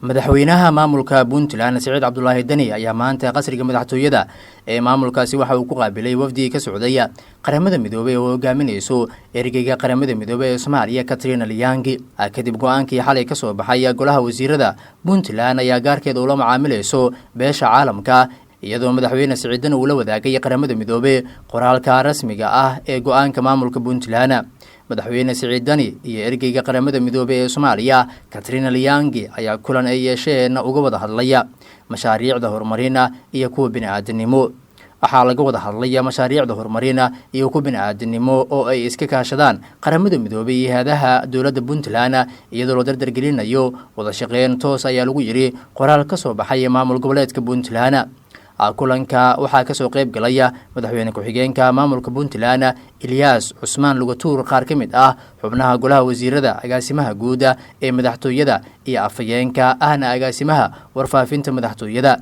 Madaxweynaha maamulka Puntland Siciid Deni ayaa maanta Qasriga Madaxtooyada ee maamulkaasi waxa uu ku qaabilay Wafdi ka socda Qaramada Midoobey oo hogaaminayso ergeyga Qaramada Midoobey ee Soomaaliya kadib go'aankii xalay ka soo baxay golaha wasiirada Puntland ayaa gaarkeeda ula macaamilayso beesha caalamka iyadoo madaxweyne Siciid Deni uu la wadaagay Qaramada Midoobey qoraalka rasmiga ah ee go'aanka maamulka Puntland. Madaxweyne Siciid Deni iyo ergeyga Qaramada Midoobey ee Soomaaliya ayaa kulan ay yeesheen uga wada hadlaya mashaariicda horumarina iyo kuwa bini'aadanimo. Waxaa laga wada hadlaya mashaariicda horumarina iyo kuwa bini'aadanimo oo ay iska kaashadaan Qaramada Midoobey iyo hay'adaha dawladda Puntland iyadoo loo dardargelinayo wada shaqeyn toos ayaa lagu yiri qoraal ka soo baxay maamul goboleedka Puntland. Kulanka waxaa ka soo qayb galaya madaxweyne ku-xigeenka maamulka Puntland Ilyas Cusmaan Lugatuur qaar ka mid ah xubnaha golaha wasiirada agaasimaha guud ee Madaxtooyada iyo afayeenka ahna agaasimaha warfaafinta Madaxtooyada.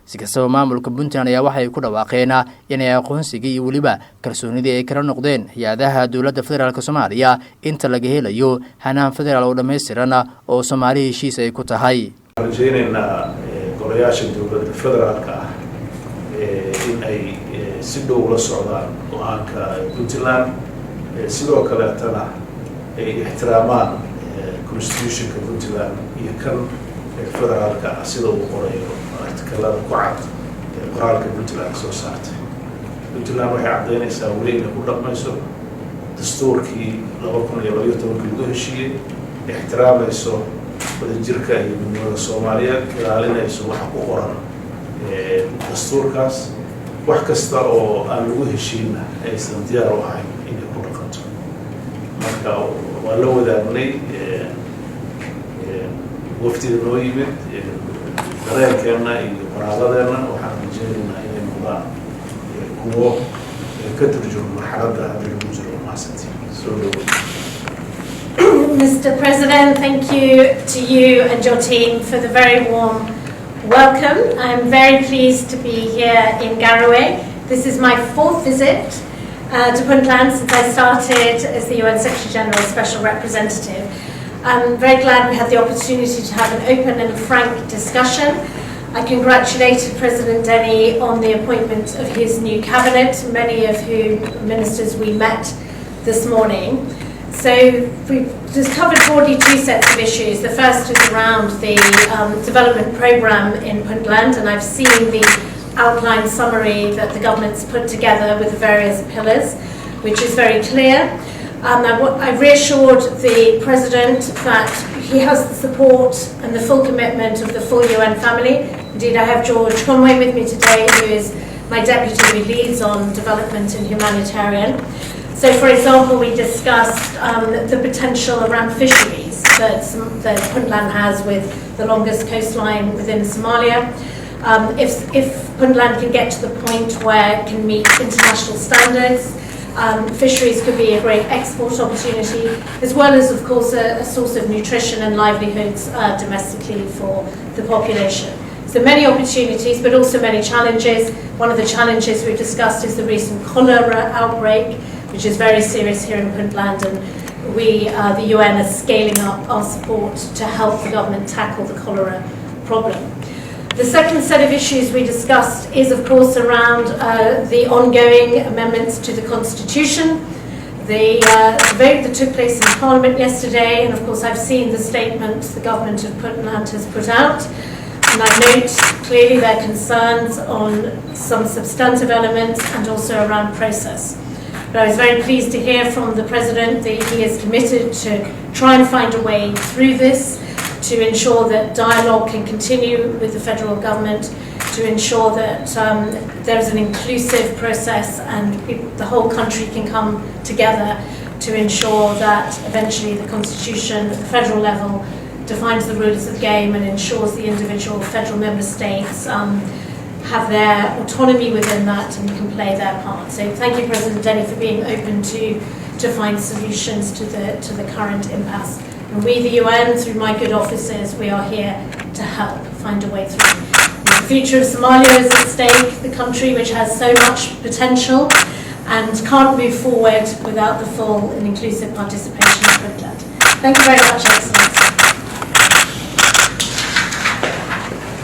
Si kastaba maamulka Puntland ayaa waxay ku dhawaaqeen inay aqoonsiga iyo waliba kalsoonida ay kala noqdeen hay'adaha dawladda federaalka Soomaaliya inta laga helayo hanaan federaal oo dhameystiran oo Soomaaliya heshiis ay ku tahay. Rajaynayna golayaasha dawladda federaalka in ay si dhow la socdaan go'aanka Puntland sidoo kale tana ay ixtiraamaan constitutionka Puntland iyo kan federaalka sida uu qorayo artikalada ku cad qoraalka Puntland soo saartay. Puntland waxay cadeynaysaa weli inay ku dhaqmayso dastuurkii 2012 lagu heshiiyey, ixtiraamayso wadajirka iyo midnimada Soomaaliyeed, ilaalinayso waxa ku qoran dastuurkaas wax kasta oo aan lagu heshiina aysan diyaar u ahayn inay ku dhaqanto. Marka waa la wadaagnay waftiga noo yimid dareenkeena iyo qoraalladeena waxaan rajaynaynaa inay noqdaan kuwo ka turjuma marxaladda hadda lagu jiro maasantii. Soo dhawaad. Mr. President, thank you to you and your team for the very warm welcome. I'm very pleased to be here in Garowe. This is my 4th visit to Puntland since I started as the UN Secretary General Special Representative. I'm very glad we had the opportunity to have an open and frank discussion. I congratulated President Deni on the appointment of his new cabinet, many of whom ministers we met this morning. So we've just covered broadly 2 sets of issues. The first is around the development programme in Puntland, and I've seen the outline summary that the government's put together with the various pillars, which is very clear. I reassured the President that he has the support and the full commitment of the full UN family. Indeed, I have George Conway with me today, who is my deputy who leads on development and humanitarian. So, for example, we discussed the potential around fisheries that Puntland has with the longest coastline within Somalia. If Puntland can get to the point where it can meet international standards, fisheries could be a great export opportunity, as well as, of course, a source of nutrition and livelihoods domestically for the population. So many opportunities, but also many challenges. One of the challenges we've discussed is the recent cholera outbreak, which is very serious here in Puntland, and we, the UN, are scaling up our support to help the government tackle the cholera problem. The second set of issues we discussed is, of course, around the ongoing amendments to the Constitution. The vote that took place in Parliament yesterday, and of course I've seen the statement the government of Puntland has put out, and I note clearly their concerns on some substantive elements and also around process. But I was very pleased to hear from the President that he is committed to try and find a way through this, to ensure that dialogue can continue with the federal government, to ensure that there is an inclusive process and the whole country can come together to ensure that eventually the Constitution at the federal level defines the rules of the game and ensures the individual federal member states have their autonomy within that and can play their part. So thank you, President Deni, for being open to find solutions to the current impasse. And we, the UN, through my good officers, we are here to help find a way through. The future of Somalia is at stake, the country which has so much potential and can't move forward without the full and inclusive participation of Puntland. Thank you very much, Excellency.